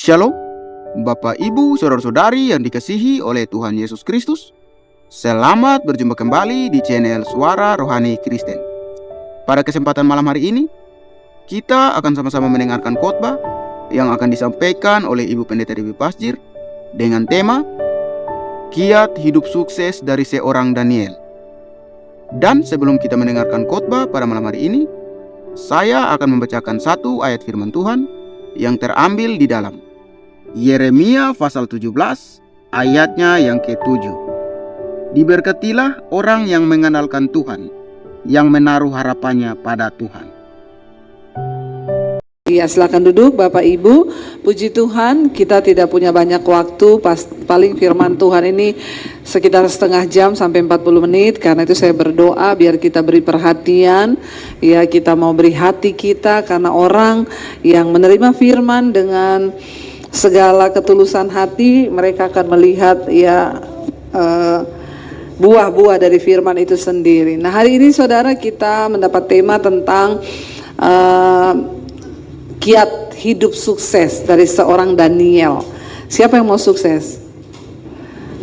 Shalom, Bapak Ibu, Saudara-saudari yang dikasihi oleh Tuhan Yesus Kristus. Selamat berjumpa kembali di channel Suara Rohani Kristen. Pada kesempatan malam hari ini, kita akan sama-sama mendengarkan khotbah yang akan disampaikan oleh Ibu Pendeta Dewi Pasjir dengan tema Kiat Hidup Sukses dari Seorang Daniel. Dan sebelum kita mendengarkan khotbah pada malam hari ini, saya akan membacakan satu ayat firman Tuhan yang terambil di dalam Yeremia pasal 17 ayatnya yang ke-7. Diberkatilah orang yang mengandalkan Tuhan, yang menaruh harapannya pada Tuhan. Ya, silakan duduk Bapak Ibu. Puji Tuhan, kita tidak punya banyak waktu. Paling firman Tuhan ini sekitar setengah jam sampai 40 menit. Karena itu saya berdoa biar kita beri perhatian. Ya, kita mau beri hati kita, karena orang yang menerima firman dengan segala ketulusan hati, mereka akan melihat buah-buah dari firman itu sendiri. Nah, hari ini saudara, kita mendapat tema tentang kiat hidup sukses dari seorang Daniel. Siapa yang mau sukses?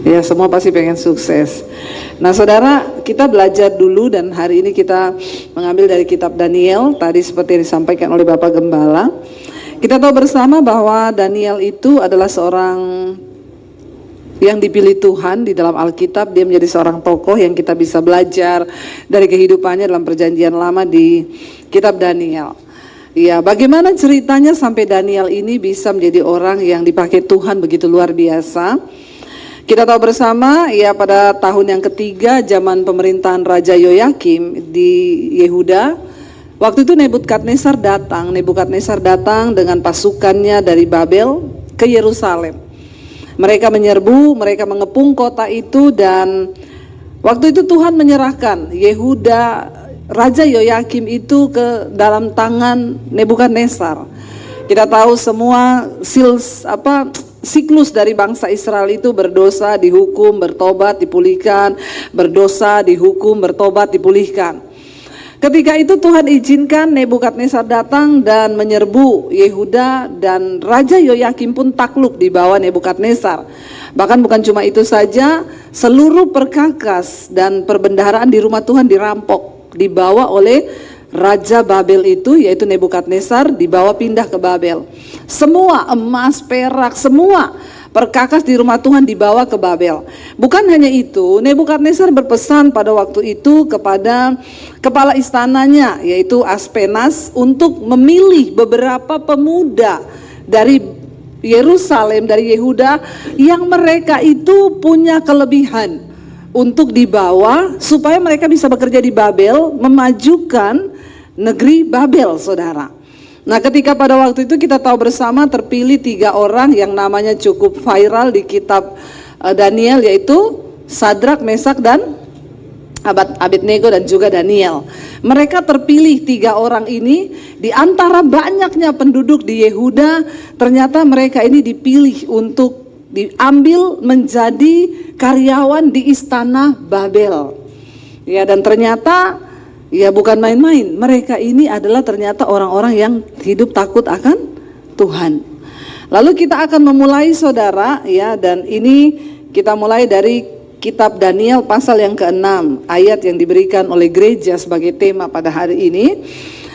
Ya, semua pasti pengen sukses. Nah saudara, kita belajar dulu, dan hari ini kita mengambil dari kitab Daniel. Tadi seperti yang disampaikan oleh Bapak Gembala, kita tahu bersama bahwa Daniel itu adalah seorang yang dipilih Tuhan di dalam Alkitab. Dia menjadi seorang tokoh yang kita bisa belajar dari kehidupannya dalam perjanjian lama di kitab Daniel. Ya, bagaimana ceritanya sampai Daniel ini bisa menjadi orang yang dipakai Tuhan begitu luar biasa. Kita tahu bersama, ya, pada tahun yang ketiga zaman pemerintahan Raja Yoyakim di Yehuda, waktu itu Nebukadnezar datang dengan pasukannya dari Babel ke Yerusalem. Mereka menyerbu, mereka mengepung kota itu, dan waktu itu Tuhan menyerahkan Yehuda, Raja Yoyakim itu ke dalam tangan Nebukadnezar. Kita tahu semua siklus dari bangsa Israel itu: berdosa, dihukum, bertobat, dipulihkan, berdosa, dihukum, bertobat, dipulihkan. Ketika itu Tuhan izinkan Nebukadnezar datang dan menyerbu Yehuda, dan Raja Yoyakim pun takluk di bawah Nebukadnezar. Bahkan bukan cuma itu saja, seluruh perkakas dan perbendaharaan di rumah Tuhan dirampok, dibawa oleh Raja Babel itu, yaitu Nebukadnezar, dibawa pindah ke Babel. Semua emas, perak, semua perkakas di rumah Tuhan dibawa ke Babel. Bukan hanya itu, Nebukadnezar berpesan pada waktu itu kepada kepala istananya, yaitu Aspenas, untuk memilih beberapa pemuda dari Yerusalem, dari Yehuda, yang mereka itu punya kelebihan untuk dibawa supaya mereka bisa bekerja di Babel, memajukan negeri Babel, saudara. Nah, ketika pada waktu itu kita tahu bersama terpilih 3 orang yang namanya cukup viral di kitab Daniel, yaitu Sadrak, Mesak, dan Abednego, dan juga Daniel. Mereka terpilih 3 orang ini di antara banyaknya penduduk di Yehuda. Ternyata mereka ini dipilih untuk diambil menjadi karyawan di istana Babel. Ya, dan ternyata ya bukan main-main. Mereka ini adalah ternyata orang-orang yang hidup takut akan Tuhan. Lalu kita akan memulai, saudara, ya, dan ini kita mulai dari kitab Daniel pasal yang ke-6, ayat yang diberikan oleh gereja sebagai tema pada hari ini.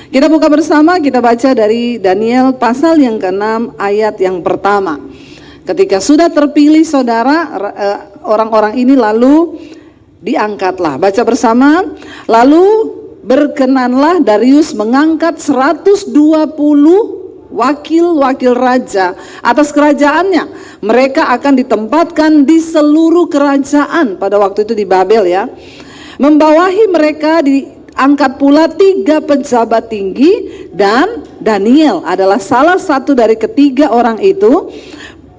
Kita buka bersama, kita baca dari Daniel pasal yang ke-6 ayat yang pertama. Ketika sudah terpilih, saudara, orang-orang ini lalu diangkatlah. Baca bersama. Lalu berkenanlah Darius mengangkat 120 wakil-wakil raja atas kerajaannya. Mereka akan ditempatkan di seluruh kerajaan pada waktu itu di Babel, ya. Membawahi mereka diangkat pula 3 pejabat tinggi, dan Daniel adalah salah satu dari ketiga orang itu.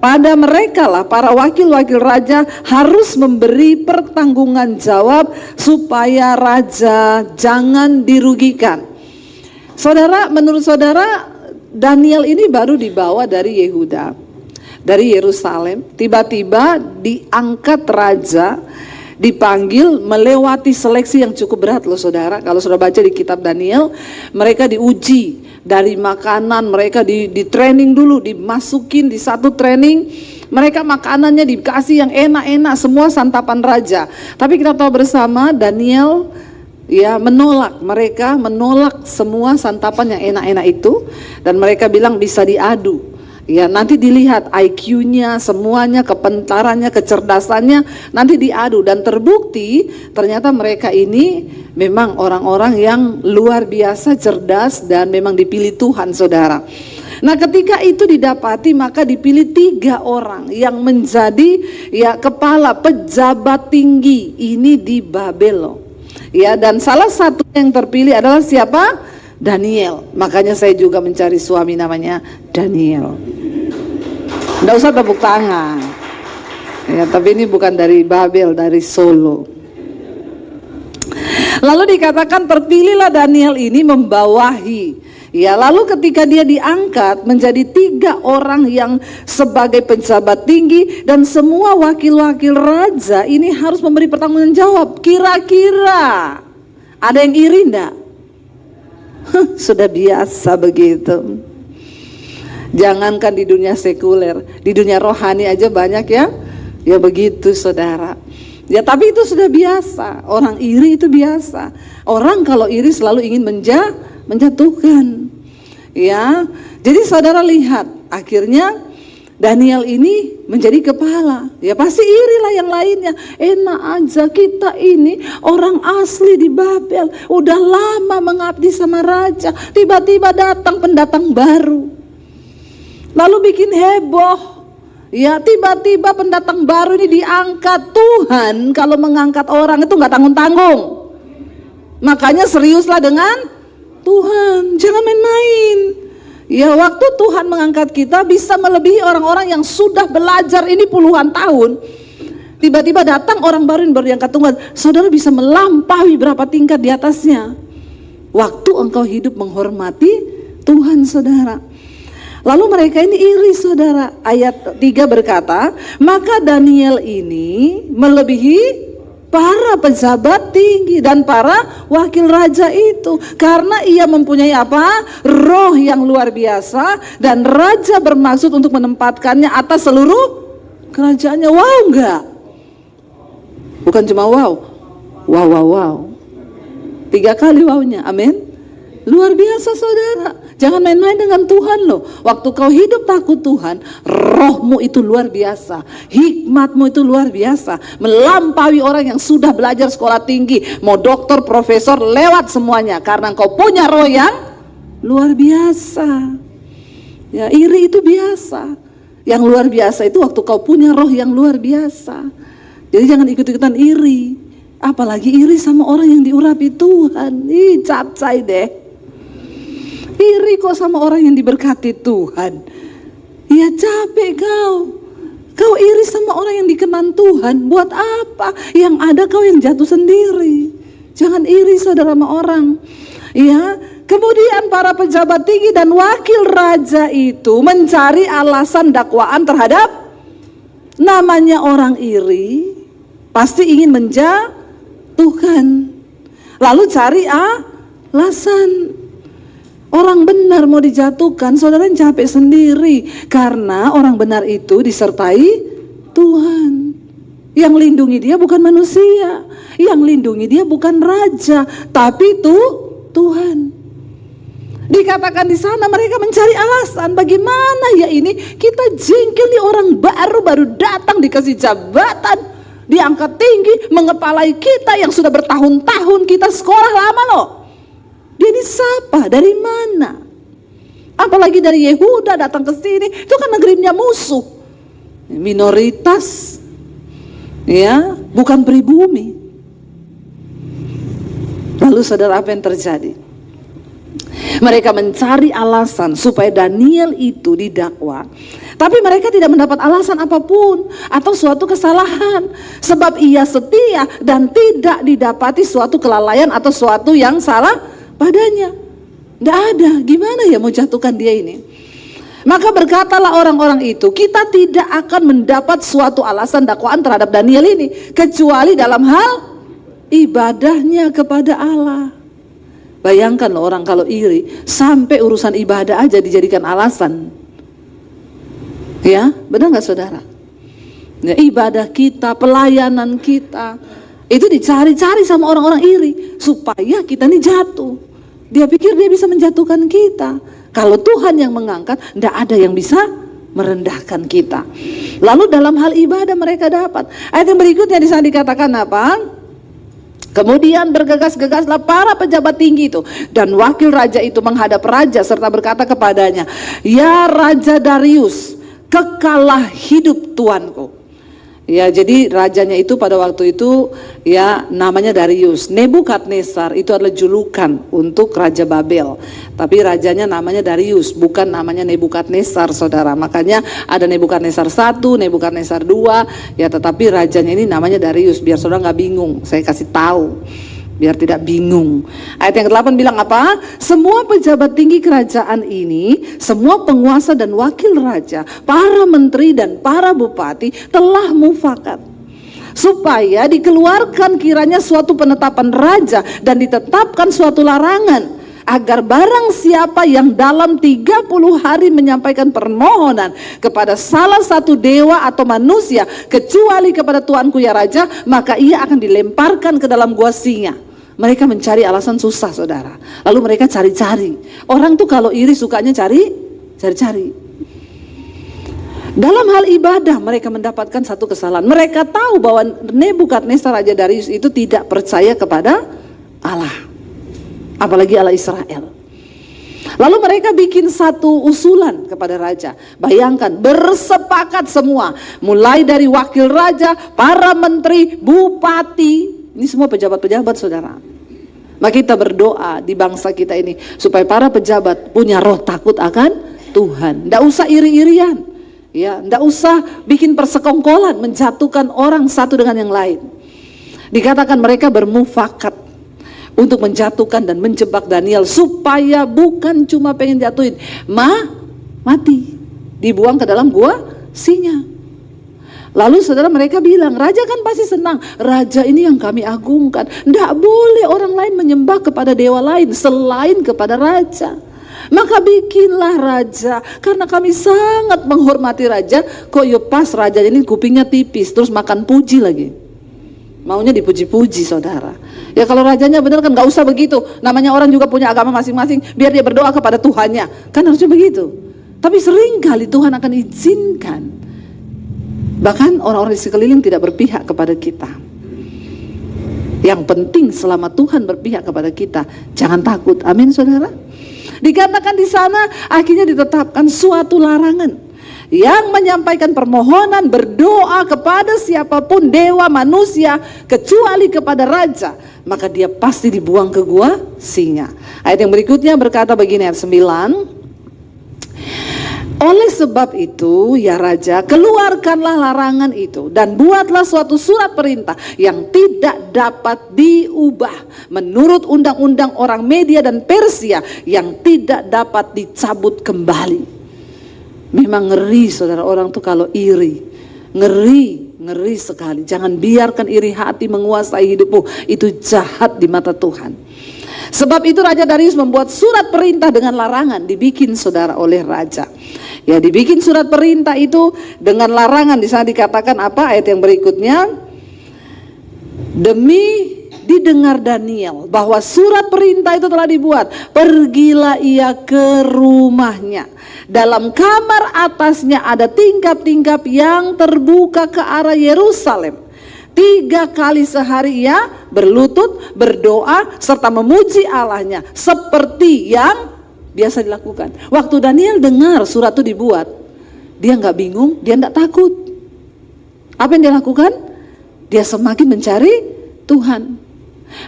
Pada mereka lah para wakil-wakil raja harus memberi pertanggungan jawab supaya raja jangan dirugikan. Saudara, menurut saudara, Daniel ini baru dibawa dari Yehuda, dari Yerusalem, tiba-tiba diangkat raja dipanggil melewati seleksi yang cukup berat loh saudara. Kalau sudah baca di kitab Daniel, mereka diuji dari makanan, mereka di training dulu, dimasukin di satu training, mereka makanannya dikasih yang enak-enak, semua santapan raja. Tapi kita tahu bersama Daniel ya menolak, mereka menolak semua santapan yang enak-enak itu, dan mereka bilang bisa diadu. Ya nanti dilihat IQ-nya, semuanya, kepintarannya, kecerdasannya, nanti diadu. Dan terbukti ternyata mereka ini memang orang-orang yang luar biasa cerdas dan memang dipilih Tuhan saudara. Nah ketika itu didapati maka dipilih 3 orang yang menjadi ya kepala pejabat tinggi ini di Babel. Ya dan salah satu yang terpilih adalah siapa? Daniel. Makanya saya juga mencari suami namanya Daniel. Nggak usah tepuk tangan. Ya, tapi ini bukan dari Babel, dari Solo. Lalu dikatakan terpilihlah Daniel ini membawahi. Ya, lalu ketika dia diangkat menjadi 3 orang yang sebagai pejabat tinggi dan semua wakil-wakil raja ini harus memberi pertanggungjawab. Kira-kira ada yang iri enggak? Sudah biasa begitu. Jangankan di dunia sekuler, di dunia rohani aja banyak ya. Ya begitu saudara. Ya tapi itu sudah biasa. Orang iri itu biasa. Orang kalau iri selalu ingin menjatuhkan. Ya. Jadi saudara lihat, akhirnya Daniel ini menjadi kepala. Ya pasti irilah yang lainnya. Enak aja kita ini orang asli di Babel, udah lama mengabdi sama raja, tiba-tiba datang pendatang baru, lalu bikin heboh. Ya tiba-tiba pendatang baru ini diangkat. Tuhan kalau mengangkat orang itu nggak tanggung-tanggung. Makanya seriuslah dengan Tuhan, jangan main-main. Ya waktu Tuhan mengangkat kita bisa melebihi orang-orang yang sudah belajar ini puluhan tahun. Tiba-tiba datang orang baru yang baru diangkat Tuhan, saudara bisa melampaui berapa tingkat di atasnya. Waktu engkau hidup menghormati Tuhan saudara. Lalu mereka ini iri saudara. Ayat 3 berkata, maka Daniel ini melebihi para pejabat tinggi dan para wakil raja itu, karena ia mempunyai apa? Roh yang luar biasa, dan raja bermaksud untuk menempatkannya atas seluruh kerajaannya. Wow enggak? Bukan cuma wow, wow, wow, wow. 3 kali wownya, amin. Luar biasa saudara. Jangan main-main dengan Tuhan loh. Waktu kau hidup takut Tuhan, rohmu itu luar biasa, hikmatmu itu luar biasa, melampaui orang yang sudah belajar sekolah tinggi, mau doktor, profesor, lewat semuanya, karena kau punya roh yang luar biasa. Ya iri itu biasa. Yang luar biasa itu waktu kau punya roh yang luar biasa. Jadi jangan ikut-ikutan iri. Apalagi iri sama orang yang diurapi Tuhan. Ih capcay deh. Iri kok sama orang yang diberkati Tuhan. Ya capek kau. Kau iri sama orang yang dikenan Tuhan. Buat apa? Yang ada kau yang jatuh sendiri. Jangan iri saudara sama orang. Ya, kemudian para pejabat tinggi dan wakil raja itu mencari alasan dakwaan terhadap namanya orang iri. Pasti ingin menjatuhkan. Lalu cari alasan. Orang benar mau dijatuhkan, saudara capek sendiri. Karena orang benar itu disertai Tuhan. Yang lindungi dia bukan manusia. Yang lindungi dia bukan raja, tapi Tuhan. Dikatakan di sana mereka mencari alasan. Bagaimana ya ini? Kita jengkel nih, orang baru datang dikasih jabatan, diangkat tinggi, mengepalai kita yang sudah bertahun-tahun kita sekolah lama loh. Dia ini siapa? Dari mana? Apalagi dari Yehuda datang ke sini, itu kan negerinya musuh, minoritas, ya, bukan pribumi. Lalu saudara, apa yang terjadi? Mereka mencari alasan supaya Daniel itu didakwa, tapi mereka tidak mendapat alasan apapun atau suatu kesalahan, sebab ia setia dan tidak didapati suatu kelalaian atau suatu yang salah padanya. Tidak ada. Gimana ya mau jatuhkan dia ini? Maka berkatalah orang-orang itu, kita tidak akan mendapat suatu alasan dakwaan terhadap Daniel ini, kecuali dalam hal ibadahnya kepada Allah. Bayangkan loh orang kalau iri, sampai urusan ibadah aja dijadikan alasan. Ya, benar nggak saudara? Ya, ibadah kita, pelayanan kita, itu dicari-cari sama orang-orang iri, supaya kita ini jatuh. Dia pikir dia bisa menjatuhkan kita. Kalau Tuhan yang mengangkat, tidak ada yang bisa merendahkan kita. Lalu dalam hal ibadah mereka dapat. Ayat yang berikutnya di sana dikatakan apa? Kemudian bergegas-gegaslah para pejabat tinggi itu dan wakil raja itu menghadap raja serta berkata kepadanya, ya Raja Darius, kekalah hidup tuanku. Ya, jadi rajanya itu pada waktu itu ya namanya Darius. Nebukadnezar itu adalah julukan untuk Raja Babel. Tapi rajanya namanya Darius, bukan namanya Nebukadnezar, saudara. Makanya ada Nebukadnezar 1, Nebukadnezar 2, ya tetapi rajanya ini namanya Darius. Biar saudara nggak bingung, saya kasih tahu. Biar tidak bingung. Ayat yang ke-8 bilang apa? Semua pejabat tinggi kerajaan ini, semua penguasa dan wakil raja, para menteri dan para bupati telah mufakat supaya dikeluarkan kiranya suatu penetapan raja dan ditetapkan suatu larangan, agar barang siapa yang dalam 30 hari menyampaikan permohonan kepada salah satu dewa atau manusia kecuali kepada tuanku ya raja, maka ia akan dilemparkan ke dalam gua singa. Mereka mencari alasan susah, saudara. Lalu mereka cari-cari. Orang tuh kalau iri sukanya cari-cari. Dalam hal ibadah mereka mendapatkan satu kesalahan. Mereka tahu bahwa Nebukadnezar Raja Darius itu tidak percaya kepada Allah, apalagi Allah Israel. Lalu mereka bikin satu usulan kepada raja. Bayangkan, bersepakat semua, mulai dari wakil raja, para menteri, bupati. Ini semua pejabat-pejabat, saudara. Maka kita berdoa di bangsa kita ini supaya para pejabat punya roh takut akan Tuhan. Tidak usah iri-irian, ya, tidak usah bikin persekongkolan, menjatuhkan orang satu dengan yang lain. Dikatakan mereka bermufakat untuk menjatuhkan dan menjebak Daniel supaya bukan cuma pengen jatuhin, mati, dibuang ke dalam gua singa. Lalu saudara mereka bilang, raja kan pasti senang, raja ini yang kami agungkan, tidak boleh orang lain menyembah kepada dewa lain selain kepada raja. Maka bikinlah raja, karena kami sangat menghormati raja. Kok yo pas raja ini kupingnya tipis terus makan puji lagi, maunya dipuji-puji, saudara. Ya kalau rajanya benar kan gak usah begitu, namanya orang juga punya agama masing-masing, biar dia berdoa kepada Tuhannya, kan harusnya begitu. Tapi seringkali Tuhan akan izinkan bahkan orang-orang di sekeliling tidak berpihak kepada kita. Yang penting selama Tuhan berpihak kepada kita, jangan takut. Amin, saudara. Dikatakan di sana akhirnya ditetapkan suatu larangan. Yang menyampaikan permohonan berdoa kepada siapapun, dewa, manusia, kecuali kepada raja, maka dia pasti dibuang ke gua singa. Ayat yang berikutnya berkata begini, ayat 9. Oleh sebab itu ya raja, keluarkanlah larangan itu dan buatlah suatu surat perintah yang tidak dapat diubah menurut undang-undang orang Media dan Persia, yang tidak dapat dicabut kembali. Memang ngeri, saudara, orang tuh kalau iri, ngeri sekali. Jangan biarkan iri hati menguasai hidupmu, itu jahat di mata Tuhan. Sebab itu Raja Darius membuat surat perintah dengan larangan, dibikin, saudara, oleh raja. Ya, dibikin surat perintah itu dengan larangan. Di sana dikatakan apa? Ayat yang berikutnya, demi didengar Daniel bahwa surat perintah itu telah dibuat, pergilah ia ke rumahnya. Dalam kamar atasnya ada tingkap-tingkap yang terbuka ke arah Yerusalem. 3 kali sehari ia berlutut, berdoa, serta memuji Allahnya seperti yang biasa dilakukan. Waktu Daniel dengar surat itu dibuat, dia nggak bingung, dia nggak takut. Apa yang dia lakukan? Dia semakin mencari Tuhan.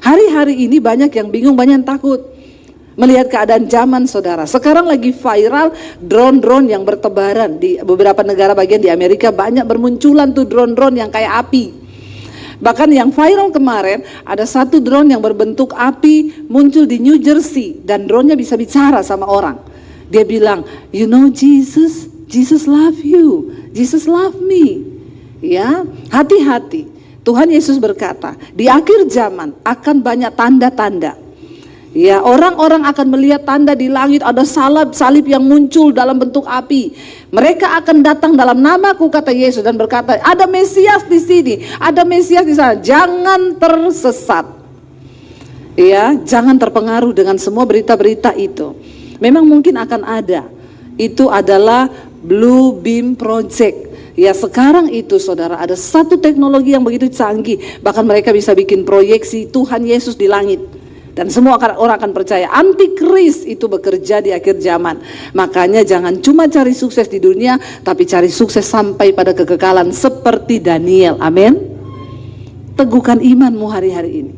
Hari-hari ini banyak yang bingung, banyak yang takut melihat keadaan zaman, saudara. Sekarang lagi viral drone-drone yang bertebaran di beberapa negara bagian di Amerika. Banyak bermunculan tuh drone-drone yang kayak api. Bahkan yang viral kemarin, ada satu drone yang berbentuk api muncul di New Jersey, dan drone-nya bisa bicara sama orang. Dia bilang, you know Jesus, Jesus love you, Jesus love me. Ya, hati-hati. Tuhan Yesus berkata, di akhir zaman akan banyak tanda-tanda. Ya, orang-orang akan melihat tanda di langit, ada salib yang muncul dalam bentuk api. Mereka akan datang dalam namaku, kata Yesus, dan berkata, ada Mesias di sini, ada Mesias di sana. Jangan tersesat. Ya, jangan terpengaruh dengan semua berita-berita itu. Memang mungkin akan ada. Itu adalah Blue Beam Project. Ya, sekarang itu saudara, ada satu teknologi yang begitu canggih, bahkan mereka bisa bikin proyeksi Tuhan Yesus di langit. Dan semua orang akan percaya antikris itu bekerja di akhir zaman. Makanya jangan cuma cari sukses di dunia, tapi cari sukses sampai pada kekekalan seperti Daniel. Amin. Teguhkan imanmu hari-hari ini.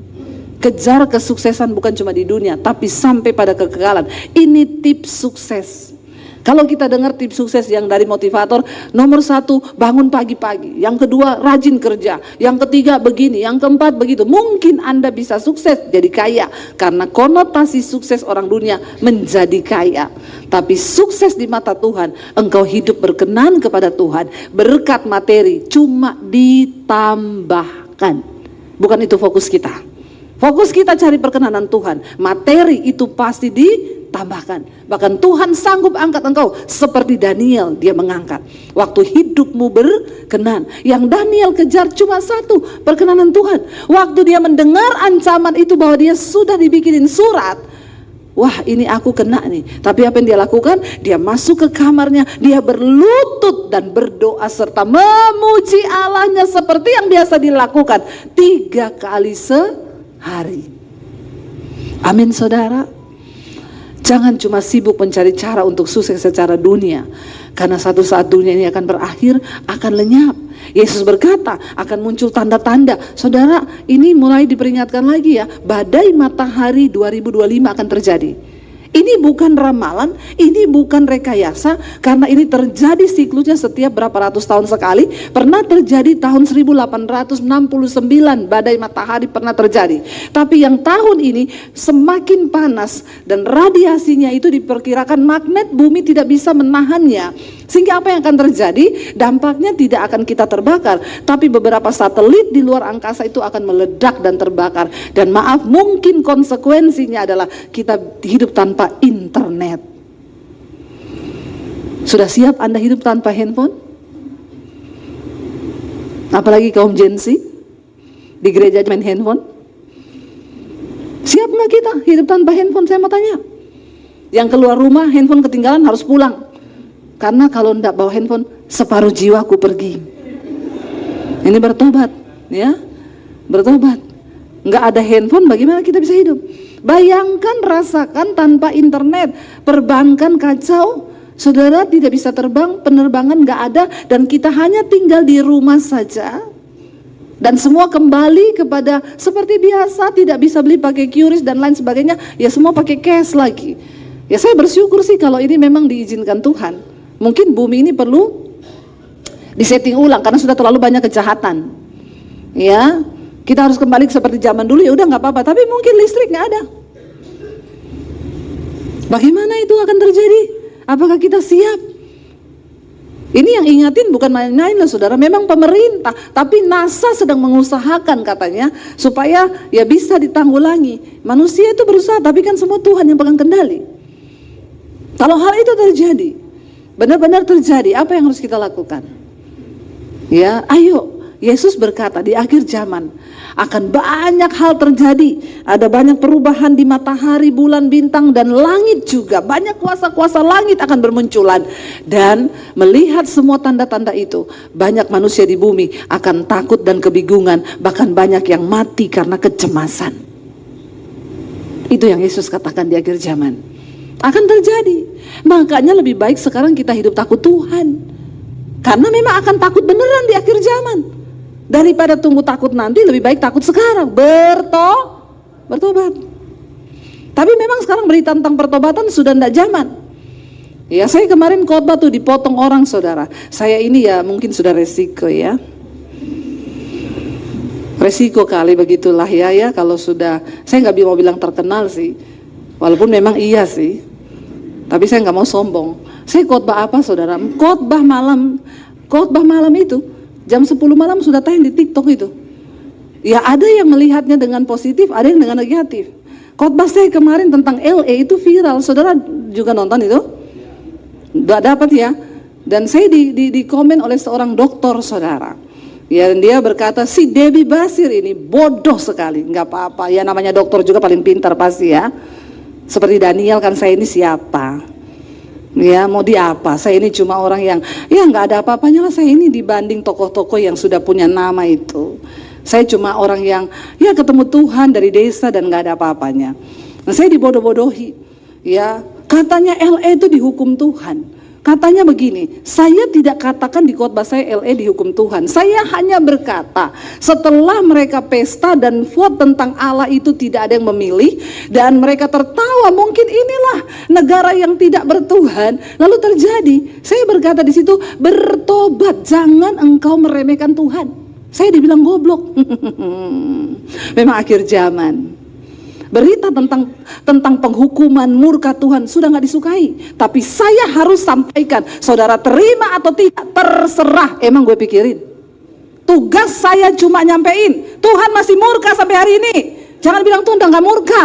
Kejar kesuksesan bukan cuma di dunia, tapi sampai pada kekekalan. Ini tips sukses. Kalau kita dengar tips sukses yang dari motivator, nomor 1 bangun pagi-pagi, yang kedua rajin kerja, yang ketiga begini, yang keempat begitu. Mungkin Anda bisa sukses jadi kaya, karena konotasi sukses orang dunia menjadi kaya. Tapi sukses di mata Tuhan, engkau hidup berkenan kepada Tuhan, berkat materi cuma ditambahkan. Bukan itu fokus kita. Fokus kita cari perkenanan Tuhan, materi itu pasti ditambahkan. Bahkan Tuhan sanggup angkat engkau seperti Daniel, dia mengangkat. Waktu hidupmu berkenan, yang Daniel kejar cuma satu, perkenanan Tuhan. Waktu dia mendengar ancaman itu bahwa dia sudah dibikinin surat, wah ini aku kena nih. Tapi apa yang dia lakukan? Dia masuk ke kamarnya, dia berlutut dan berdoa serta memuji Allahnya seperti yang biasa dilakukan 3 kali sehari. Amin saudara. Jangan cuma sibuk mencari cara untuk sukses secara dunia, karena satu saat dunia ini akan berakhir, akan lenyap. Yesus berkata akan muncul tanda-tanda. Saudara, ini mulai diperingatkan lagi ya, badai matahari 2025 akan terjadi. Ini bukan ramalan, ini bukan rekayasa, karena ini terjadi siklusnya setiap berapa ratus tahun sekali. Pernah terjadi tahun 1869, badai matahari pernah terjadi. Tapi yang tahun ini semakin panas dan radiasinya itu diperkirakan magnet bumi tidak bisa menahannya. Sehingga apa yang akan terjadi? Dampaknya tidak akan kita terbakar, tapi beberapa satelit di luar angkasa itu akan meledak dan terbakar. Dan maaf, mungkin konsekuensinya adalah kita hidup tanpa internet. Sudah siap Anda hidup tanpa handphone? Apalagi kaum Gen Z di gereja main handphone. Siap nggak kita hidup tanpa handphone? Saya mau tanya. Yang keluar rumah handphone ketinggalan harus pulang. Karena kalau tidak bawa handphone, separuh jiwaku pergi. Ini bertobat, ya, bertobat. Nggak ada handphone, bagaimana kita bisa hidup? Bayangkan, rasakan tanpa internet, perbankan kacau, saudara tidak bisa terbang, penerbangan nggak ada, dan kita hanya tinggal di rumah saja. Dan semua kembali kepada seperti biasa, tidak bisa beli pakai QRIS dan lain sebagainya, ya semua pakai cash lagi. Ya saya bersyukur sih kalau ini memang diizinkan Tuhan. Mungkin bumi ini perlu disetting ulang karena sudah terlalu banyak kejahatan. Ya, kita harus kembali seperti zaman dulu, ya udah nggak apa-apa. Tapi mungkin listrik nggak ada. Bagaimana itu akan terjadi? Apakah kita siap? Ini yang ingatin bukan main-main loh saudara. Memang pemerintah, tapi NASA sedang mengusahakan katanya supaya ya bisa ditanggulangi. Manusia itu berusaha, tapi kan semua Tuhan yang pegang kendali. Kalau hal itu terjadi, benar-benar terjadi, apa yang harus kita lakukan? Ya, ayo. Yesus berkata di akhir zaman akan banyak hal terjadi. Ada banyak perubahan di matahari, bulan, bintang, dan langit juga. Banyak kuasa-kuasa langit akan bermunculan. Dan melihat semua tanda-tanda itu, banyak manusia di bumi akan takut dan kebingungan. Bahkan banyak yang mati karena kecemasan. Itu yang Yesus katakan di akhir zaman akan terjadi. Makanya lebih baik sekarang kita hidup takut Tuhan, karena memang akan takut beneran di akhir zaman. Daripada tunggu takut nanti, lebih baik takut sekarang. Bertobat. Tapi memang sekarang berita tentang pertobatan sudah tidak zaman. Ya, saya kemarin khotbah tuh dipotong orang saudara. Saya ini ya mungkin sudah resiko ya. Resiko kali begitulah ya kalau sudah, saya nggak mau bilang terkenal sih. Walaupun memang iya sih. Tapi saya nggak mau sombong. Saya khotbah apa saudara? Khotbah malam itu jam 10 malam sudah tayang di TikTok itu. Ya ada yang melihatnya dengan positif, ada yang dengan negatif. Khotbah saya kemarin tentang LA itu viral. Saudara juga nonton itu? Udah dapat ya? Dan saya di komen oleh seorang dokter saudara. Ya, dia berkata, si Debbie Basir ini bodoh sekali. Nggak apa-apa, ya namanya dokter juga paling pintar pasti ya. Seperti Daniel kan, saya ini siapa? Ya mau diapa? Saya ini cuma orang yang, ya nggak ada apa-apanya lah saya ini dibanding tokoh-tokoh yang sudah punya nama itu. Saya cuma orang yang, ya ketemu Tuhan dari desa dan nggak ada apa-apanya. Nah saya dibodoh-bodohi. Ya katanya LA itu dihukum Tuhan. Katanya begini, saya tidak katakan di khotbah saya LA dihukum Tuhan. Saya hanya berkata, setelah mereka pesta dan vote tentang Allah itu tidak ada yang memilih, dan mereka tertawa, mungkin inilah negara yang tidak bertuhan. Lalu terjadi, saya berkata di situ, bertobat, jangan engkau meremehkan Tuhan. Saya dibilang goblok. Memang akhir zaman. Berita tentang penghukuman murka Tuhan sudah nggak disukai, tapi saya harus sampaikan. Saudara terima atau tidak terserah. Emang gue pikirin. Tugas saya cuma nyampein. Tuhan masih murka sampai hari ini. Jangan bilang Tuhan udah nggak murka.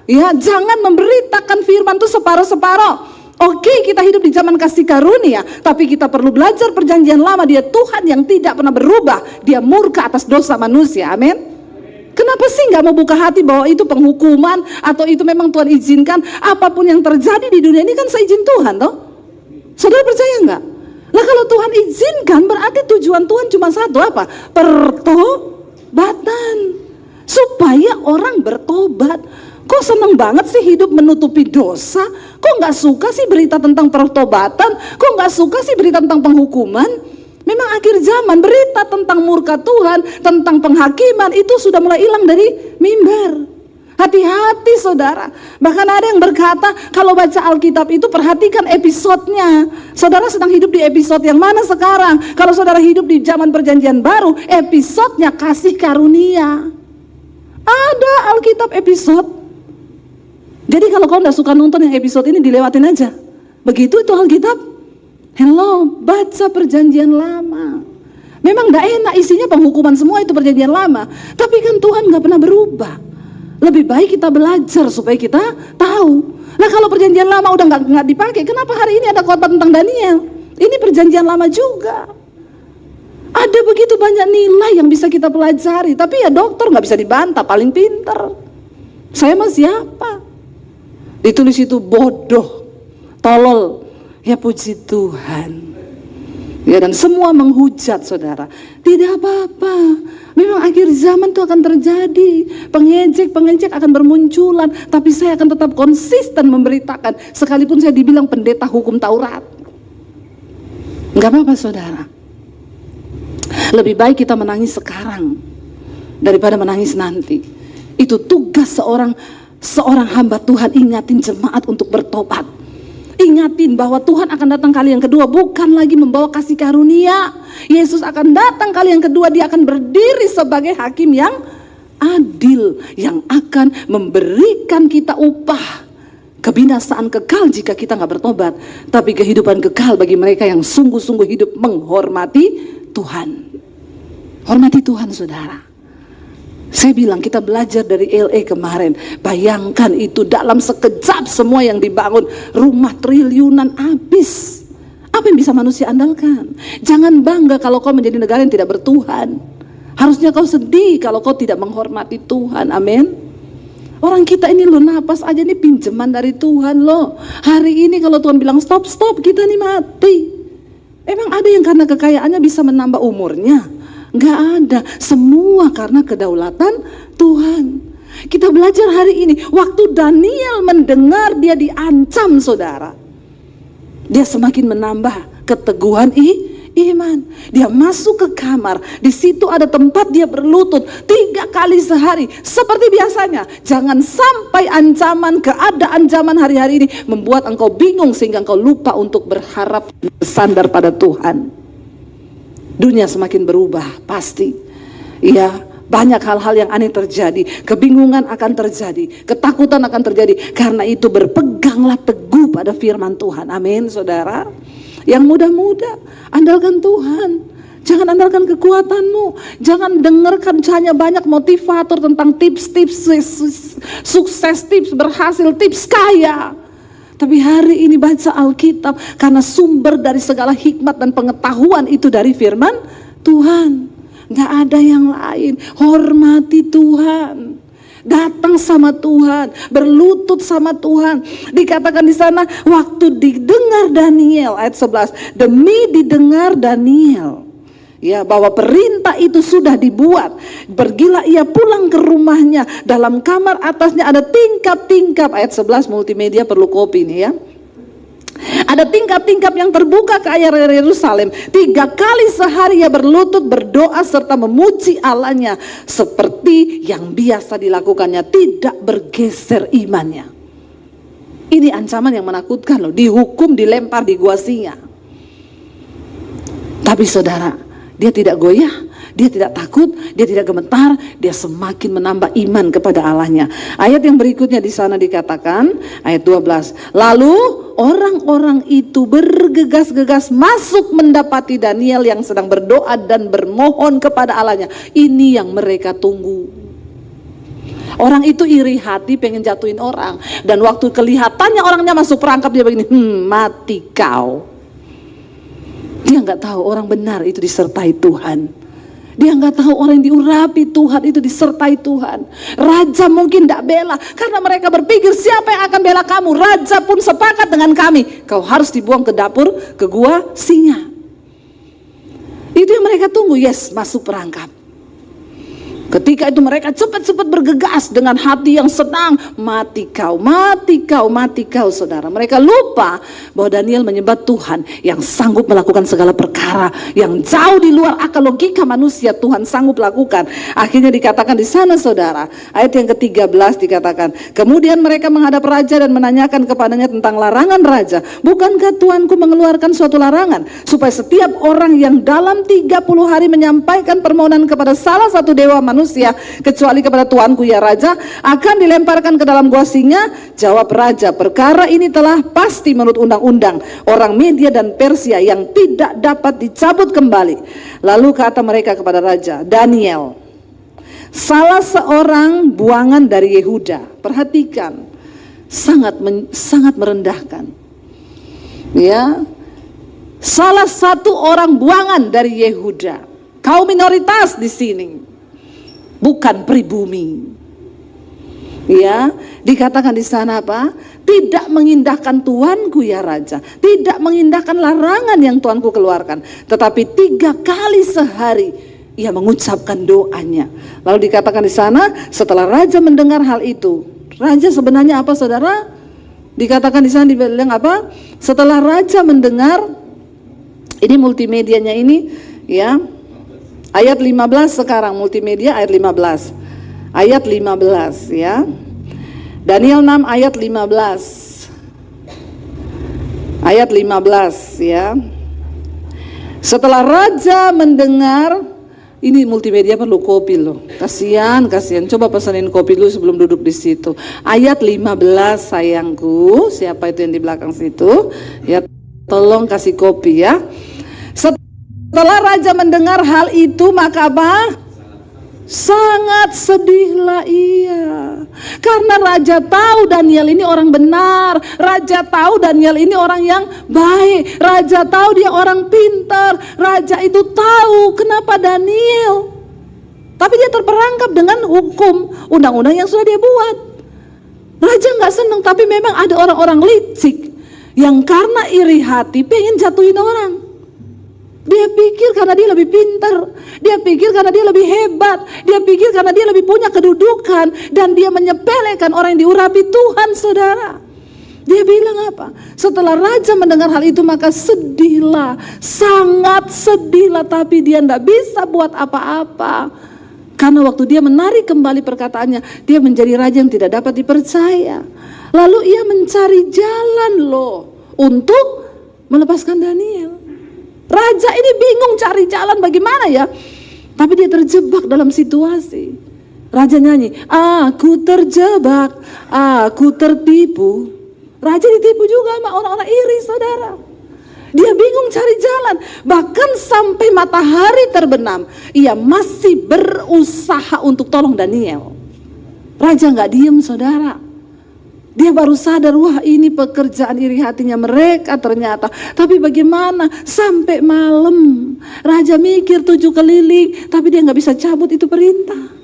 Ya, jangan memberitakan firman itu separuh-separuh. Oke, kita hidup di zaman kasih karunia, tapi kita perlu belajar perjanjian lama. Dia Tuhan yang tidak pernah berubah. Dia murka atas dosa manusia. Amin. Kenapa sih nggak mau buka hati bahwa itu penghukuman atau itu memang Tuhan izinkan? Apapun yang terjadi di dunia ini kan seizin Tuhan, toh? Saudara percaya nggak? Lah kalau Tuhan izinkan berarti tujuan Tuhan cuma satu, apa? Pertobatan, supaya orang bertobat. Kok seneng banget sih hidup menutupi dosa? Kok nggak suka sih berita tentang pertobatan? Kok nggak suka sih berita tentang penghukuman? Memang akhir zaman berita tentang murka Tuhan, tentang penghakiman itu sudah mulai hilang dari mimbar. Hati-hati saudara. Bahkan ada yang berkata kalau baca Alkitab itu perhatikan episodenya. Saudara sedang hidup di episode yang mana sekarang? Kalau saudara hidup di zaman perjanjian baru, episodenya kasih karunia. Ada Alkitab episode. Jadi kalau kau tidak suka nonton yang episode ini, dilewatin aja. Begitu itu Alkitab. Hello, baca perjanjian lama. Memang gak enak isinya penghukuman semua itu perjanjian lama. Tapi kan Tuhan gak pernah berubah. Lebih baik kita belajar supaya kita tahu. Nah kalau perjanjian lama udah gak dipakai, kenapa hari ini ada khotbah tentang Daniel? Ini perjanjian lama juga. Ada begitu banyak nilai yang bisa kita pelajari. Tapi ya dokter gak bisa dibantah, paling pinter. Saya mah siapa? Ditulis itu bodoh, tolol. Ya puji Tuhan. Ya dan semua menghujat saudara. Tidak apa-apa. Memang akhir zaman itu akan terjadi. Pengejek akan bermunculan. Tapi saya akan tetap konsisten memberitakan. Sekalipun saya dibilang pendeta hukum Taurat. Enggak apa-apa saudara. Lebih baik kita menangis sekarang daripada menangis nanti. Itu tugas seorang hamba Tuhan, ingatin jemaat untuk bertobat. Ingatin bahwa Tuhan akan datang kali yang kedua, bukan lagi membawa kasih karunia. Yesus akan datang kali yang kedua, dia akan berdiri sebagai hakim yang adil, yang akan memberikan kita upah. Kebinasaan kekal jika kita nggak bertobat, tapi kehidupan kekal bagi mereka yang sungguh-sungguh hidup menghormati Tuhan. Hormati Tuhan saudara. Saya bilang kita belajar dari LA kemarin. Bayangkan itu dalam sekejap semua yang dibangun, rumah triliunan habis. Apa yang bisa manusia andalkan? Jangan bangga kalau kau menjadi negara yang tidak bertuhan. Harusnya kau sedih kalau kau tidak menghormati Tuhan. Amin. Orang kita ini loh, napas aja nih pinjaman dari Tuhan loh. Hari ini kalau Tuhan bilang stop, kita nih mati. Emang ada yang karena kekayaannya bisa menambah umurnya? Nggak ada, semua karena kedaulatan Tuhan. Kita belajar hari ini, waktu Daniel mendengar dia diancam saudara, dia semakin menambah keteguhan iman. Dia masuk ke kamar, di situ ada tempat dia berlutut 3 kali sehari seperti biasanya. Jangan sampai ancaman, keadaan zaman hari-hari ini membuat engkau bingung sehingga engkau lupa untuk berharap bersandar pada Tuhan. Dunia semakin berubah, pasti. Ya, Banyak hal-hal yang aneh terjadi, kebingungan akan terjadi, ketakutan akan terjadi. Karena itu berpeganglah teguh pada firman Tuhan. Amin, saudara. Yang muda-muda, andalkan Tuhan. Jangan andalkan kekuatanmu. Jangan dengarkan hanya banyak motivator tentang tips-tips sukses, tips berhasil, tips kaya. Tapi hari ini baca Alkitab, karena sumber dari segala hikmat dan pengetahuan itu dari firman Tuhan. Gak ada yang lain. Hormati Tuhan. Datang sama Tuhan, berlutut sama Tuhan. Dikatakan di sana, waktu didengar Daniel, ayat 11, demi didengar Daniel, ya, bahwa perintah itu sudah dibuat, pergilah ia pulang ke rumahnya. Dalam kamar atasnya ada tingkap-tingkap. Ayat 11 multimedia perlu kopi nih ya. Ada tingkap-tingkap yang terbuka ke area Yerusalem. 3 kali sehari ia berlutut berdoa serta memuji Allahnya seperti yang biasa dilakukannya, tidak bergeser imannya. Ini ancaman yang menakutkan loh. Dihukum, dilempar di gua singa. Tapi saudara, dia tidak goyah, dia tidak takut, dia tidak gemetar, dia semakin menambah iman kepada Allahnya. Ayat yang berikutnya di sana dikatakan, ayat 12, lalu orang-orang itu bergegas-gegas masuk mendapati Daniel yang sedang berdoa dan bermohon kepada Allahnya. Ini yang mereka tunggu. Orang itu iri hati, pengen jatuhin orang, dan waktu kelihatannya orangnya masuk perangkap, dia begini, mati kau. Dia nggak tahu orang benar itu disertai Tuhan. Dia nggak tahu orang yang diurapi Tuhan itu disertai Tuhan. Raja mungkin tidak bela, karena mereka berpikir siapa yang akan bela kamu. Raja pun sepakat dengan kami, kau harus dibuang ke dapur, ke gua singa. Itu yang mereka tunggu. Yes, masuk perangkap. Ketika itu mereka cepat-cepat bergegas dengan hati yang senang. Mati kau, mati kau, mati kau, saudara. Mereka lupa bahwa Daniel menyembah Tuhan yang sanggup melakukan segala perkara yang jauh di luar akal logika manusia. Tuhan sanggup lakukan. Akhirnya dikatakan di sana, saudara, ayat yang ke-13 dikatakan, kemudian mereka menghadap raja dan menanyakan kepadanya tentang larangan raja. Bukankah Tuanku mengeluarkan suatu larangan supaya setiap orang yang dalam 30 hari menyampaikan permohonan kepada salah satu dewa manusia, kecuali kepada tuanku ya raja, akan dilemparkan ke dalam gua singa? Jawab raja, perkara ini telah pasti menurut undang-undang orang Media dan Persia yang tidak dapat dicabut kembali. Lalu kata mereka kepada raja, Daniel, salah seorang buangan dari Yehuda. Perhatikan, sangat merendahkan. Ya, salah satu orang buangan dari Yehuda, kaum minoritas di sini, bukan pribumi. Ya, dikatakan di sana apa? Tidak mengindahkan tuanku ya raja, tidak mengindahkan larangan yang tuanku keluarkan, tetapi 3 kali sehari ia mengucapkan doanya. Lalu dikatakan di sana, setelah raja mendengar hal itu, raja sebenarnya apa, saudara? Dikatakan di sana dibilang apa? Setelah raja mendengar, ini multimedianya ini, ya. Ayat 15 sekarang, multimedia ayat 15. Ayat 15 ya. Daniel 6 ayat 15. Ayat 15 ya. Setelah raja mendengar, ini multimedia perlu kopi loh. Kasihan. Coba pesanin kopi dulu sebelum duduk di situ. Ayat 15 sayangku. Siapa itu yang di belakang situ? Ya, tolong kasih kopi ya. Setelah raja mendengar hal itu, maka apa? Sangat sedihlah ia. Karena raja tahu Daniel ini orang benar. Raja tahu Daniel ini orang yang baik. Raja tahu dia orang pintar. Raja itu tahu kenapa Daniel. Tapi dia terperangkap dengan hukum undang-undang yang sudah dia buat. Raja nggak senang, tapi memang ada orang-orang licik yang karena iri hati pengen jatuhin orang. Dia pikir karena dia lebih pintar, dia pikir karena dia lebih hebat, dia pikir karena dia lebih punya kedudukan, dan dia menyepelekan orang yang diurapi Tuhan, saudara. Dia bilang apa? Setelah raja mendengar hal itu, maka sedihlah, sangat sedihlah, tapi dia tidak bisa buat apa-apa. Karena waktu dia menarik kembali perkataannya, dia menjadi raja yang tidak dapat dipercaya. Lalu ia mencari jalan loh untuk melepaskan Daniel. Raja ini bingung cari jalan bagaimana ya. Tapi dia terjebak dalam situasi. Raja nyanyi, aku terjebak, aku tertipu. Raja ditipu juga sama orang-orang iri, saudara. Dia bingung cari jalan. Bahkan sampai matahari terbenam, ia masih berusaha untuk tolong Daniel. Raja nggak diem, saudara. Dia baru sadar, wah ini pekerjaan iri hatinya mereka ternyata. Tapi bagaimana? Sampai malam. Raja mikir 7 keliling, tapi dia nggak bisa cabut itu perintah.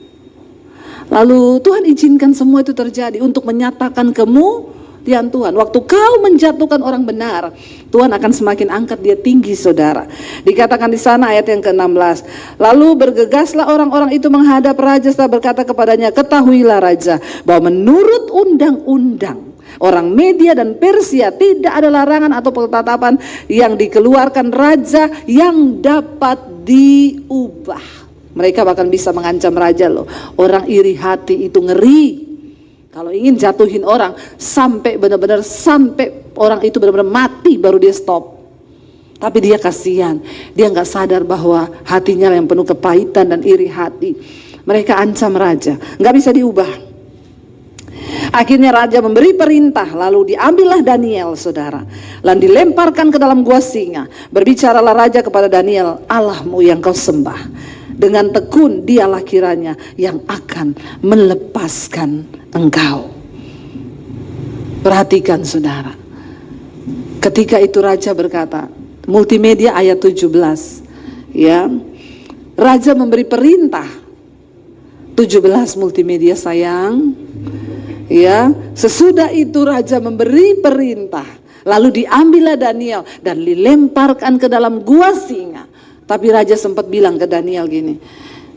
Lalu Tuhan izinkan semua itu terjadi untuk menyatakan kemuliaan Tuhan. Waktu kau menjatuhkan orang benar, Tuhan akan semakin angkat dia tinggi, saudara. Dikatakan di sana ayat yang ke-16. Lalu bergegaslah orang-orang itu menghadap raja serta berkata kepadanya, ketahuilah raja, bahwa menurut undang-undang orang Media dan Persia tidak ada larangan atau ketetapan yang dikeluarkan raja yang dapat diubah. Mereka bahkan bisa mengancam raja loh. Orang iri hati itu ngeri. Kalau ingin jatuhin orang, sampai benar-benar sampai orang itu benar-benar mati baru dia stop. Tapi dia kasihan, dia nggak sadar bahwa hatinya yang penuh kepahitan dan iri hati. Mereka ancam raja, nggak bisa diubah. Akhirnya raja memberi perintah, lalu diambillah Daniel, saudara, lalu dilemparkan ke dalam gua singa. Berbicaralah raja kepada Daniel, Allahmu yang kau sembah, dengan tekun dialah kiranya yang akan melepaskan engkau. Perhatikan, saudara. Ketika itu raja berkata, Multimedia ayat 17, ya, raja memberi perintah. 17 Multimedia sayang, ya. Sesudah itu raja memberi perintah, lalu diambillah Daniel dan dilemparkan ke dalam gua singa. Tapi raja sempat bilang ke Daniel gini,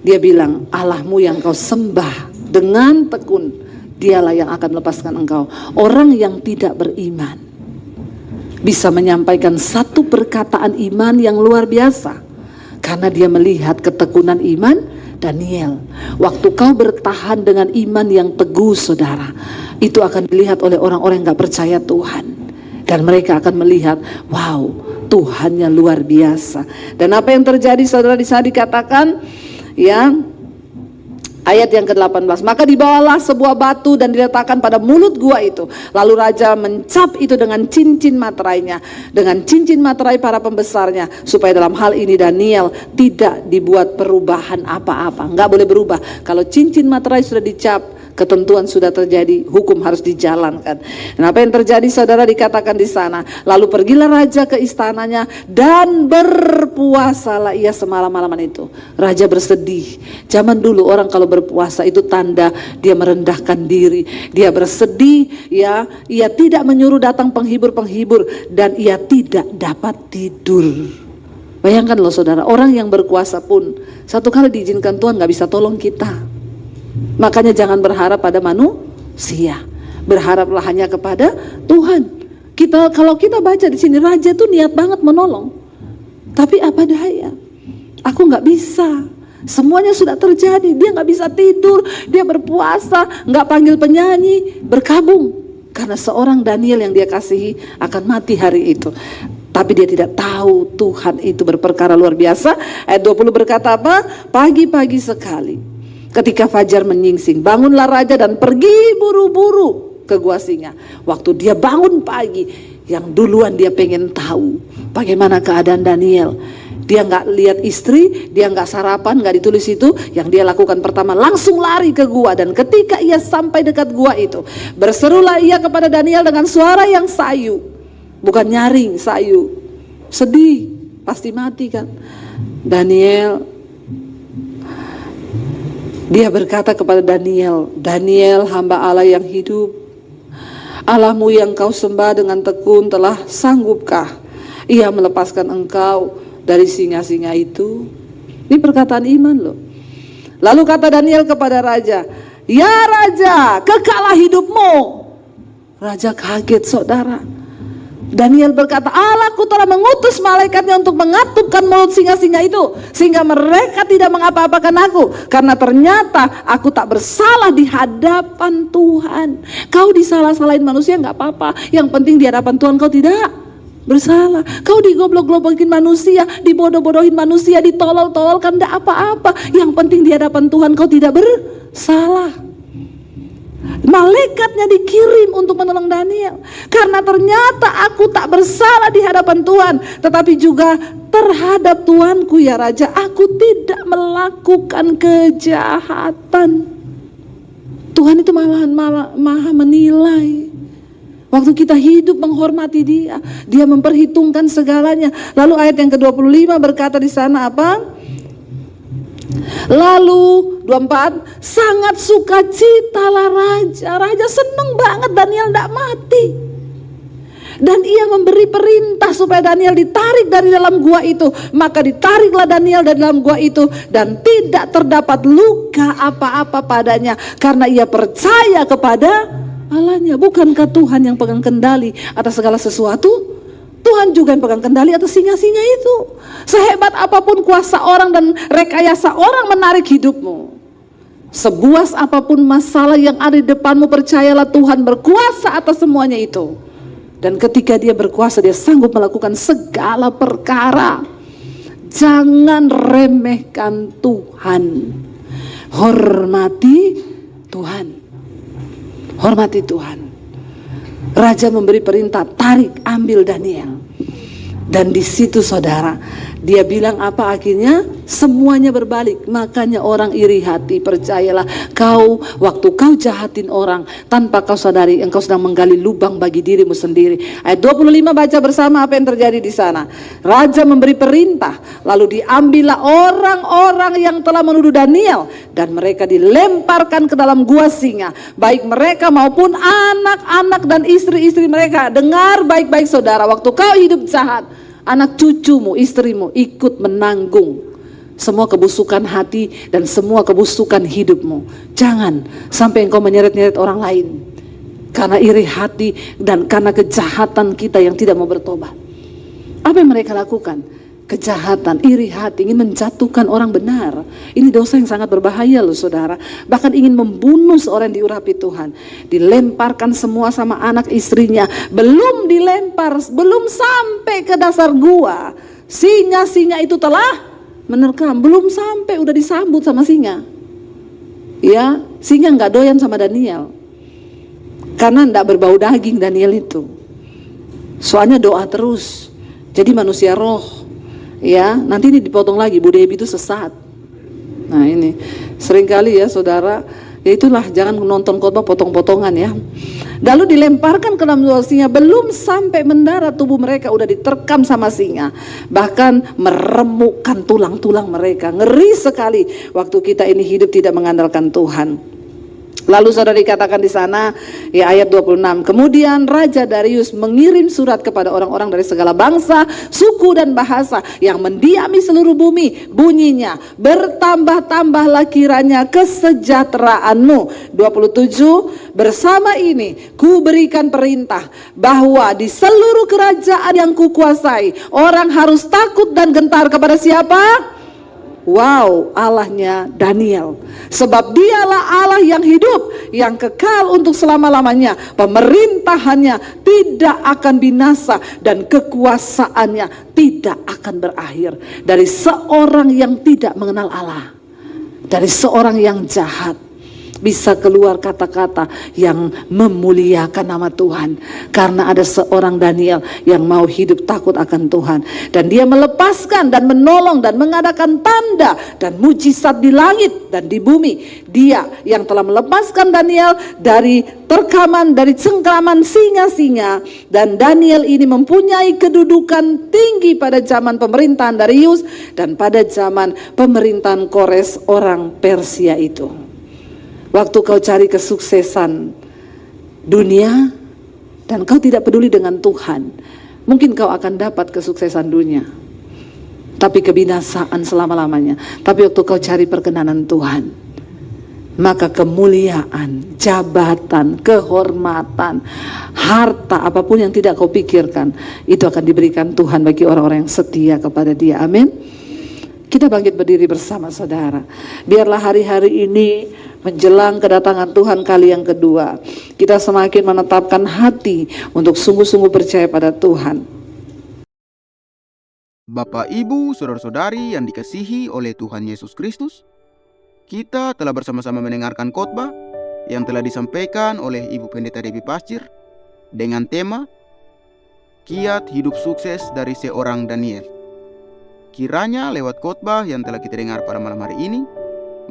dia bilang, Allahmu yang kau sembah dengan tekun, dialah yang akan melepaskan engkau. Orang yang tidak beriman bisa menyampaikan satu perkataan iman yang luar biasa, karena dia melihat ketekunan iman Daniel. Waktu kau bertahan dengan iman yang teguh, saudara, itu akan dilihat oleh orang-orang yang gak percaya Tuhan. Dan mereka akan melihat, wow, Tuhannya luar biasa. Dan apa yang terjadi, saudara, di sana dikatakan, ya, ayat yang ke-18, maka dibawalah sebuah batu dan diletakkan pada mulut gua itu. Lalu raja mencap itu dengan cincin materainya, dengan cincin materai para pembesarnya, supaya dalam hal ini Daniel tidak dibuat perubahan apa-apa. Nggak boleh berubah. Kalau cincin materai sudah dicap, ketentuan sudah terjadi, hukum harus dijalankan. Dan apa yang terjadi, saudara, dikatakan di sana, lalu pergilah raja ke istananya dan berpuasalah ia semalam-malaman itu. Raja bersedih. Zaman dulu orang kalau berpuasa itu tanda dia merendahkan diri, dia bersedih, ya, ia tidak menyuruh datang penghibur-penghibur, dan ia tidak dapat tidur. Bayangkan loh, saudara, orang yang berkuasa pun satu kali diizinkan Tuhan gak bisa tolong kita. Makanya jangan berharap pada manusia, berharaplah hanya kepada Tuhan. Kalau kita baca di sini, raja tuh niat banget menolong, tapi apa daya, aku nggak bisa. Semuanya sudah terjadi, dia nggak bisa tidur, dia berpuasa, nggak panggil penyanyi, berkabung karena seorang Daniel yang dia kasihi akan mati hari itu. Tapi dia tidak tahu Tuhan itu berperkara luar biasa. Ayat 20 berkata apa? Pagi-pagi sekali, ketika fajar menyingsing, bangunlah raja dan pergi buru-buru ke gua singa. Waktu dia bangun pagi, yang duluan dia pengen tahu bagaimana keadaan Daniel. Dia nggak lihat istri, dia nggak sarapan, nggak ditulis itu. Yang dia lakukan pertama, langsung lari ke gua. Dan ketika ia sampai dekat gua itu, berserulah ia kepada Daniel dengan suara yang sayu, bukan nyaring, sayu. Sedih, pasti mati kan. Daniel, dia berkata kepada Daniel, Daniel, hamba Allah yang hidup, Allahmu yang kau sembah dengan tekun telah sanggupkah ia melepaskan engkau dari singa-singa itu? Ini perkataan iman loh. Lalu kata Daniel kepada raja, ya raja, kekalah hidupmu. Raja kaget, saudara. Daniel berkata, Allahku telah mengutus malaikatnya untuk mengatupkan mulut singa-singa itu, sehingga mereka tidak mengapa-apakan aku, karena ternyata aku tak bersalah di hadapan Tuhan. Kau disalah-salahin manusia gak apa-apa, yang penting di hadapan Tuhan kau tidak bersalah. Kau digoblok-goblokin manusia, dibodoh-bodohin manusia, ditolol-tololkan, tidak apa-apa. Yang penting di hadapan Tuhan kau tidak bersalah. Malaikatnya dikirim untuk menolong Daniel. Karena ternyata aku tak bersalah di hadapan Tuhan, tetapi juga terhadap Tuanku ya Raja, aku tidak melakukan kejahatan. Tuhan itu maha menilai. Waktu kita hidup menghormati Dia, Dia memperhitungkan segalanya. Lalu ayat yang ke-25 berkata di sana apa? Lalu 24, sangat sukacitalah Raja. Raja senang banget Daniel tidak mati. Dan ia memberi perintah supaya Daniel ditarik dari dalam gua itu. Maka ditariklah Daniel dari dalam gua itu, dan tidak terdapat luka apa-apa padanya, karena ia percaya kepada Allahnya. Bukankah Tuhan yang pegang kendali atas segala sesuatu? Tuhan juga yang pegang kendali atas singa-singa itu. Sehebat apapun kuasa orang dan rekayasa orang menarik hidupmu, sebuas apapun masalah yang ada di depanmu, percayalah Tuhan berkuasa atas semuanya itu. Dan ketika Dia berkuasa, Dia sanggup melakukan segala perkara. Jangan remehkan Tuhan. Hormati Tuhan. Hormati Tuhan. Raja memberi perintah, tarik, ambil Daniel. Dan di situ saudara, dia bilang apa akhirnya? Semuanya berbalik. Makanya orang iri hati. Percayalah, kau waktu kau jahatin orang tanpa kau sadari, engkau sedang menggali lubang bagi dirimu sendiri. Ayat 25 baca bersama apa yang terjadi di sana. Raja memberi perintah, lalu diambillah orang-orang yang telah menuduh Daniel, dan mereka dilemparkan ke dalam gua singa, baik mereka maupun anak-anak dan istri-istri mereka. Dengar baik-baik saudara, waktu kau hidup jahat, anak cucumu, istrimu ikut menanggung semua kebusukan hati dan semua kebusukan hidupmu. Jangan sampai engkau menyeret-nyeret orang lain karena iri hati dan karena kejahatan kita yang tidak mau bertobat. Apa yang mereka lakukan? Kejahatan, iri hati, ingin menjatuhkan orang benar. Ini dosa yang sangat berbahaya loh saudara. Bahkan ingin membunuh seorang yang diurapi Tuhan. Dilemparkan semua sama anak istrinya. Belum dilempar, belum sampai ke dasar gua, singa-singa itu telah menerkam. Belum sampai udah disambut sama singa. Ya, singa nggak doyan sama Daniel. Karena nggak berbau daging Daniel itu. Soalnya doa terus. Jadi manusia roh. Ya, nanti ini dipotong lagi, Bu Debbie itu sesat. Nah ini, seringkali ya saudara, ya itulah, jangan nonton khotbah potong-potongan ya. Lalu dilemparkan ke dalam gua singa, belum sampai mendarat tubuh mereka udah diterkam sama singa. Bahkan meremukkan tulang-tulang mereka. Ngeri sekali waktu kita ini hidup tidak mengandalkan Tuhan. Lalu saudara dikatakan di sana ya ayat 26, kemudian Raja Darius mengirim surat kepada orang-orang dari segala bangsa, suku dan bahasa yang mendiami seluruh bumi. Bunyinya, bertambah-tambahlah kiranya kesejahteraanmu. 27, bersama ini ku berikan perintah bahwa di seluruh kerajaan yang kukuasai orang harus takut dan gentar kepada siapa? Wow, Allahnya Daniel. Sebab dialah Allah yang hidup, yang kekal untuk selama-lamanya. Pemerintahannya tidak akan binasa dan kekuasaannya tidak akan berakhir. Dari seorang yang tidak mengenal Allah, dari seorang yang jahat, bisa keluar kata-kata yang memuliakan nama Tuhan. Karena ada seorang Daniel yang mau hidup takut akan Tuhan. Dan dia melepaskan dan menolong dan mengadakan tanda dan mujizat di langit dan di bumi. Dia yang telah melepaskan Daniel dari terkaman, dari cengkraman singa-singa. Dan Daniel ini mempunyai kedudukan tinggi pada zaman pemerintahan Darius dan pada zaman pemerintahan Kores orang Persia itu. Waktu kau cari kesuksesan dunia dan kau tidak peduli dengan Tuhan, mungkin kau akan dapat kesuksesan dunia, tapi kebinasaan selama-lamanya. Tapi waktu kau cari perkenanan Tuhan, maka kemuliaan, jabatan, kehormatan, harta, apapun yang tidak kau pikirkan, itu akan diberikan Tuhan bagi orang-orang yang setia kepada Dia. Amin. Kita bangkit berdiri bersama saudara. Biarlah hari-hari ini menjelang kedatangan Tuhan kali yang kedua, kita semakin menetapkan hati untuk sungguh-sungguh percaya pada Tuhan. Bapak, Ibu, saudara-saudari yang dikasihi oleh Tuhan Yesus Kristus, kita telah bersama-sama mendengarkan khotbah yang telah disampaikan oleh Ibu Pendeta Debbie Pasir dengan tema Kiat Hidup Sukses dari Seorang Daniel. Kiranya lewat khotbah yang telah kita dengar pada malam hari ini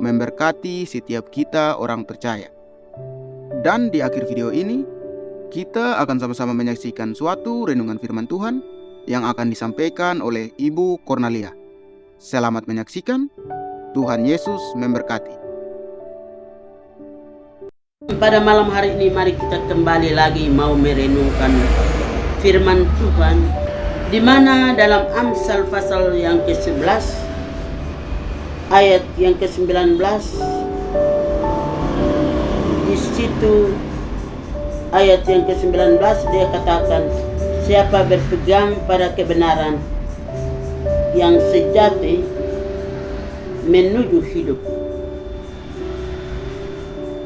memberkati setiap kita orang percaya. Dan di akhir video ini, kita akan sama-sama menyaksikan suatu renungan firman Tuhan yang akan disampaikan oleh Ibu Cornelia. Selamat menyaksikan. Tuhan Yesus memberkati. Pada malam hari ini mari kita kembali lagi mau merenungkan firman Tuhan, di mana dalam Amsal pasal yang ke-11 ayat yang ke-19, di situ ayat yang ke-19 dia katakan, siapa berpegang pada kebenaran yang sejati menuju hidup,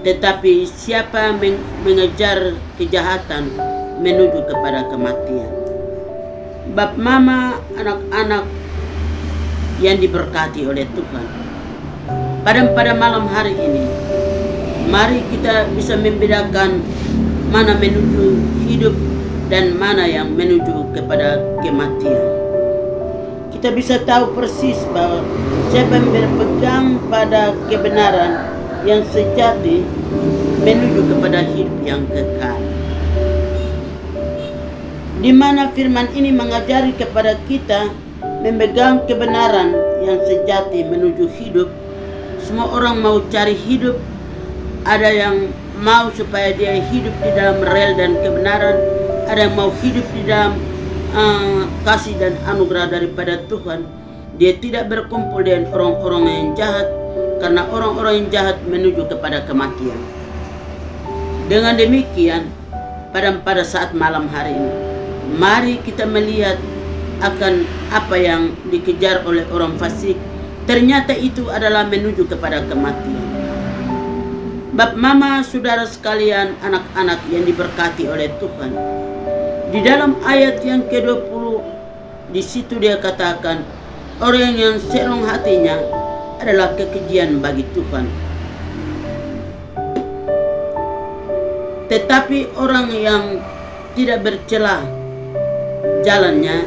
tetapi siapa mengejar kejahatan menuju kepada kematian. Bap mama, anak-anak yang diberkati oleh Tuhan, pada malam hari ini mari kita bisa membedakan mana menuju hidup dan mana yang menuju kepada kematian. Kita bisa tahu persis bahwa siapa yang berpegang pada kebenaran yang sejati menuju kepada hidup yang kekal. Di mana firman ini mengajari kepada kita memegang kebenaran yang sejati menuju hidup. Semua orang mau cari hidup, ada yang mau supaya dia hidup di dalam rel dan kebenaran, ada yang mau hidup di dalam kasih dan anugerah daripada Tuhan. Dia tidak berkumpul dengan orang-orang yang jahat, karena orang-orang yang jahat menuju kepada kematian. Dengan demikian, pada saat malam hari ini, mari kita melihat akan apa yang dikejar oleh orang fasik. Ternyata itu adalah menuju kepada kematian. Bap mama, saudara sekalian, anak-anak yang diberkati oleh Tuhan, di dalam ayat yang ke-20 di situ dia katakan, orang yang serong hatinya adalah kekejian bagi Tuhan, tetapi orang yang tidak bercela jalannya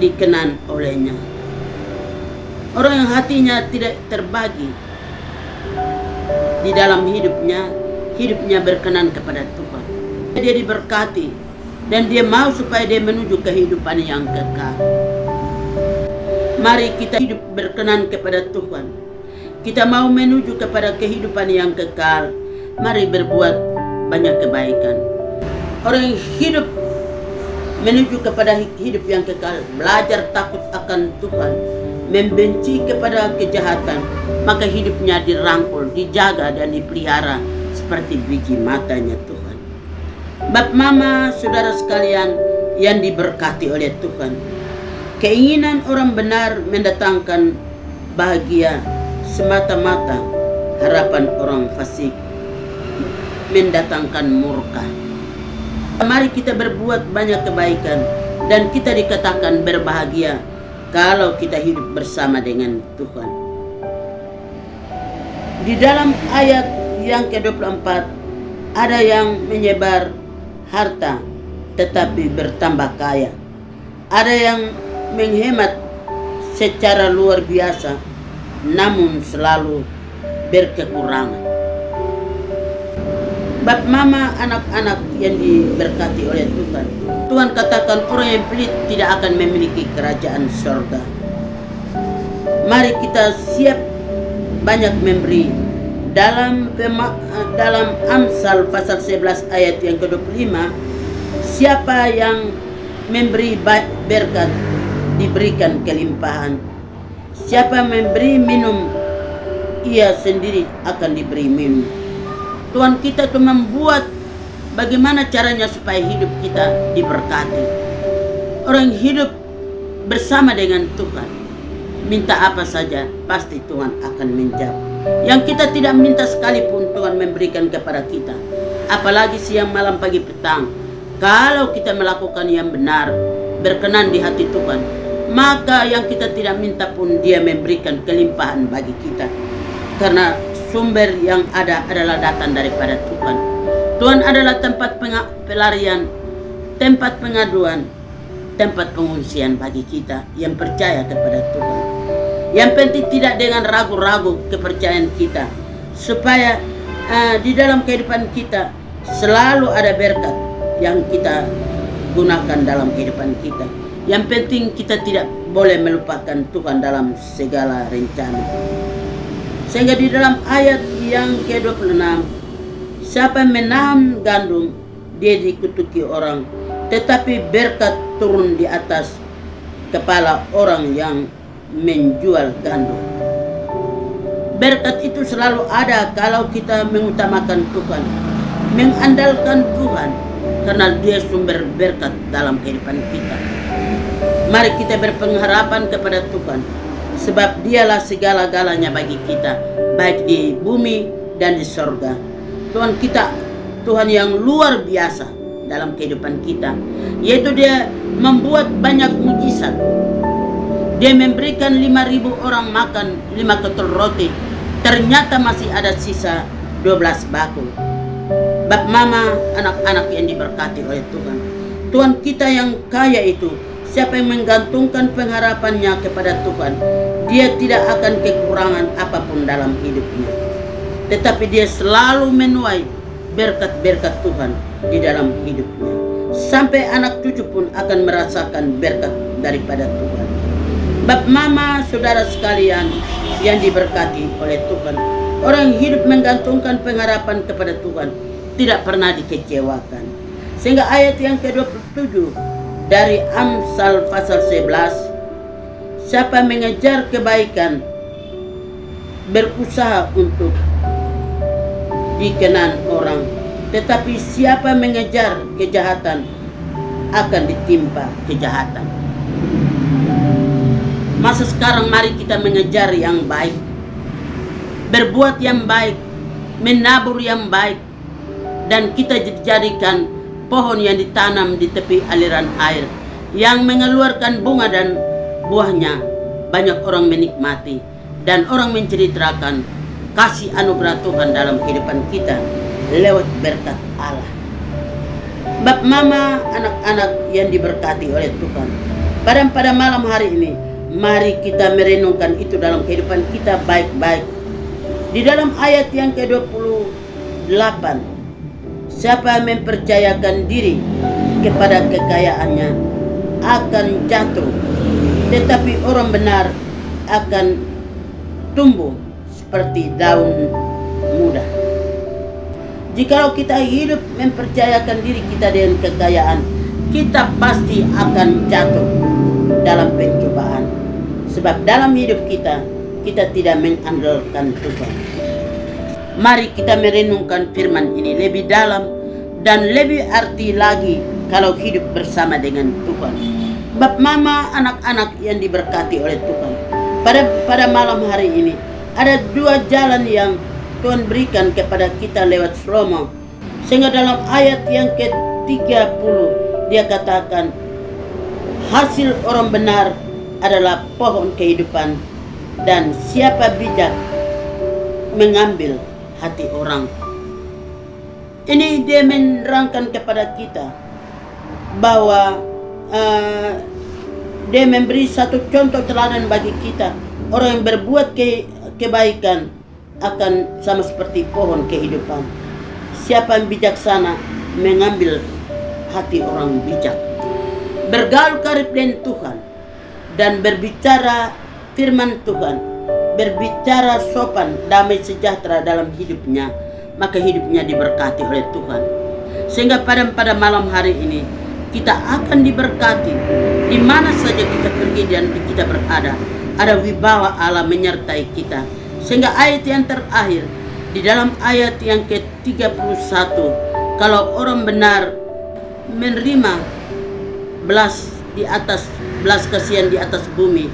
dikenan olehnya. Orang yang hatinya tidak terbagi di dalam hidupnya berkenan kepada Tuhan, dia diberkati dan dia mau supaya dia menuju kehidupan yang kekal. Mari kita hidup berkenan kepada Tuhan. Kita mau menuju kepada kehidupan yang kekal. Mari berbuat banyak kebaikan. Orang yang hidup menuju kepada hidup yang kekal, belajar takut akan Tuhan, membenci kepada kejahatan, maka hidupnya dirangkul, dijaga dan dipelihara seperti biji matanya Tuhan. Bap mama, saudara sekalian yang diberkati oleh Tuhan, keinginan orang benar mendatangkan bahagia semata-mata, harapan orang fasik mendatangkan murka. Mari kita berbuat banyak kebaikan dan kita dikatakan berbahagia kalau kita hidup bersama dengan Tuhan. Di dalam ayat yang ke-24 ada yang menyebar harta tetapi bertambah kaya. Ada yang menghemat secara luar biasa namun selalu berkekurangan. Bap mama, anak-anak yang diberkati oleh Tuhan, Tuhan katakan orang yang pelit tidak akan memiliki kerajaan surga. Mari kita siap banyak memberi. Dalam Amsal pasal 11 ayat yang ke-25, siapa yang memberi berkat diberikan kelimpahan. Siapa memberi minum, ia sendiri akan diberi minum. Tuhan kita itu membuat bagaimana caranya supaya hidup kita diberkati. Orang yang hidup bersama dengan Tuhan, minta apa saja pasti Tuhan akan menjawab. Yang kita tidak minta sekalipun Tuhan memberikan kepada kita. Apalagi siang, malam, pagi, petang. Kalau kita melakukan yang benar, berkenan di hati Tuhan, maka yang kita tidak minta pun Dia memberikan kelimpahan bagi kita. Karena sumber yang ada adalah datang daripada Tuhan. Tuhan adalah tempat pelarian, tempat pengaduan, tempat pengungsian bagi kita yang percaya kepada Tuhan. Yang penting tidak dengan ragu-ragu kepercayaan kita, supaya di dalam kehidupan kita selalu ada berkat yang kita gunakan dalam kehidupan kita. Yang penting kita tidak boleh melupakan Tuhan dalam segala rencana. Sehingga di dalam ayat yang ke-26, siapa yang menanam gandum, dia dikutuki orang, tetapi berkat turun di atas kepala orang yang menjual gandum. Berkat itu selalu ada kalau kita mengutamakan Tuhan, mengandalkan Tuhan, karena Dia sumber berkat dalam kehidupan kita. Mari kita berpengharapan kepada Tuhan, sebab Dialah segala-galanya bagi kita, baik di bumi dan di sorga. Tuhan kita, Tuhan yang luar biasa dalam kehidupan kita, yaitu Dia membuat banyak mujizat. Dia memberikan 5.000 orang makan 5 ketol roti, ternyata masih ada sisa 12 bakul. Bap mama, anak-anak yang diberkati oleh Tuhan, Tuhan kita yang kaya itu, siapa yang menggantungkan pengharapannya kepada Tuhan, dia tidak akan kekurangan apapun dalam hidupnya. Tetapi dia selalu menuai berkat-berkat Tuhan di dalam hidupnya. Sampai anak cucu pun akan merasakan berkat daripada Tuhan. Bap mama, saudara sekalian yang diberkati oleh Tuhan, orang hidup menggantungkan pengharapan kepada Tuhan tidak pernah dikecewakan. Sehingga ayat yang ke-27 dari Amsal pasal 11, siapa mengejar kebaikan, berusaha untuk dikenan orang, tetapi siapa mengejar kejahatan akan ditimpa kejahatan. Masa sekarang mari kita mengejar yang baik, berbuat yang baik, menabur yang baik, dan kita dijadikan pohon yang ditanam di tepi aliran air, yang mengeluarkan bunga dan buahnya banyak orang menikmati, dan orang menceritakan kasih anugerah Tuhan dalam kehidupan kita lewat berkat Allah. Bap mama, anak-anak yang diberkati oleh Tuhan, pada malam hari ini mari kita merenungkan itu dalam kehidupan kita baik-baik. Di dalam ayat yang ke-28, siapa yang mempercayakan diri kepada kekayaannya akan jatuh, tetapi orang benar akan tumbuh seperti daun muda. Jikalau kita hidup mempercayakan diri kita dengan kekayaan, kita pasti akan jatuh dalam pencobaan. Sebab dalam hidup kita tidak mengandalkan Tuhan. Mari kita merenungkan firman ini lebih dalam dan lebih arti lagi kalau hidup bersama dengan Tuhan. Bap mama, anak-anak yang diberkati oleh Tuhan, pada malam hari ini ada 2 jalan yang Tuhan berikan kepada kita lewat Salomo. Sehingga dalam ayat yang ke-30 dia katakan, hasil orang benar adalah pohon kehidupan, dan siapa bijak mengambil hati orang. Ini dia menerangkan kepada kita bahwa dia memberi satu contoh teladan bagi kita. Orang yang berbuat kebaikan akan sama seperti pohon kehidupan. Siapa yang bijaksana mengambil hati orang bijak. Bergaul karib dengan Tuhan dan berbicara firman Tuhan, berbicara sopan, damai sejahtera dalam hidupnya, maka hidupnya diberkati oleh Tuhan. Sehingga pada malam hari ini kita akan diberkati di mana saja kita pergi dan kita berada. Ada wibawa Allah menyertai kita. Sehingga ayat yang terakhir di dalam ayat yang ke-31, kalau orang benar menerima belas kasihan di atas bumi,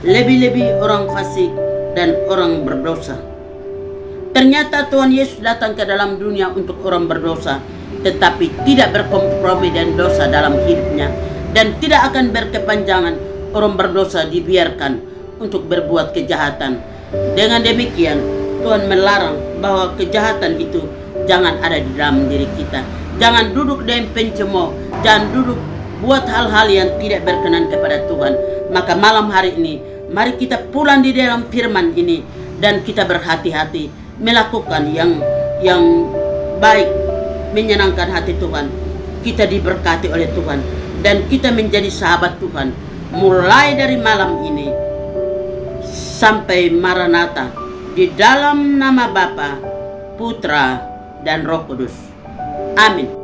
lebih-lebih orang fasik dan orang berdosa. Ternyata Tuhan Yesus datang ke dalam dunia untuk orang berdosa, tetapi tidak berkompromi dan dosa dalam hidupnya. dan tidak akan berkepanjangan orang berdosa dibiarkan untuk berbuat kejahatan. Dengan demikian, Tuhan melarang bahwa kejahatan itu jangan ada di dalam diri kita. Jangan duduk dengan pencemooh, jangan duduk buat hal-hal yang tidak berkenan kepada Tuhan. Maka malam hari ini, mari kita pulang di dalam firman ini dan kita berhati-hati melakukan yang baik, menyenangkan hati Tuhan. Kita diberkati oleh Tuhan dan kita menjadi sahabat Tuhan mulai dari malam ini sampai Maranatha, di dalam nama Bapa, Putra, dan Roh Kudus. Amin.